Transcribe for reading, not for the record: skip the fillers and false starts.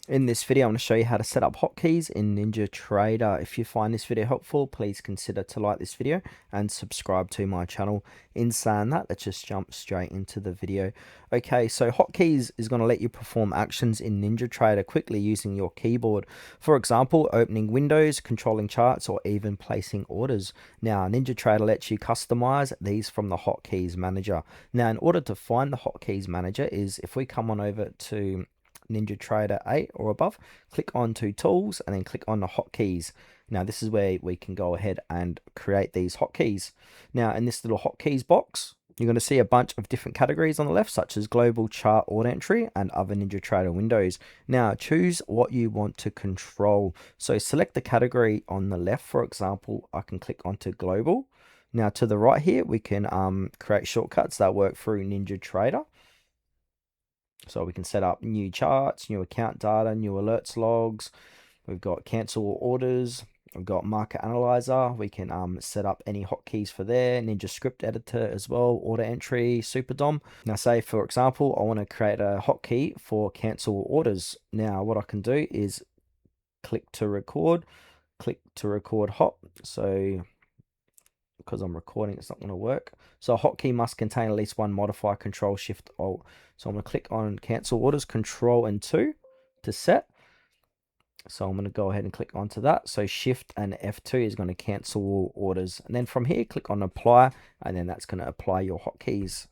In this video, I'm going to show you how to set up hotkeys in NinjaTrader. If you find this video helpful, please consider to like this video and subscribe to my channel. In saying that, let's just jump straight into the video. Okay, so hotkeys is going to let you perform actions in NinjaTrader quickly using your keyboard. For example, opening windows, controlling charts, or even placing orders. Now, NinjaTrader lets you customize these from the hotkeys manager. Now, in order to find the hotkeys manager is if we come on over to NinjaTrader 8 or above, click on to tools and then click on the hotkeys. Now this is where we can go ahead and create these hotkeys. Now in this little hotkeys box, you're going to see a bunch of different categories on the left, such as global, chart, order entry, and other NinjaTrader windows. Now choose what you want to control. So select the category on the left. For example, I can click onto global. Now to the right here, we can create shortcuts that work through NinjaTrader. So we can set up new charts, new account data, new alerts logs. We've got cancel orders. We've got market analyzer. We can set up any hotkeys for there. Ninja script editor as well. Order entry, super DOM. Now say for example, I want to create a hotkey for cancel orders. Now what I can do is click to record hot. So because I'm recording, it's not going to work. So a hotkey must contain at least one modifier, Control Shift Alt. So I'm going to click on cancel orders, Control and 2 to set. So I'm going to go ahead and click onto that. So Shift and F2 is going to cancel all orders. And then from here, click on apply, and then that's going to apply your hotkeys.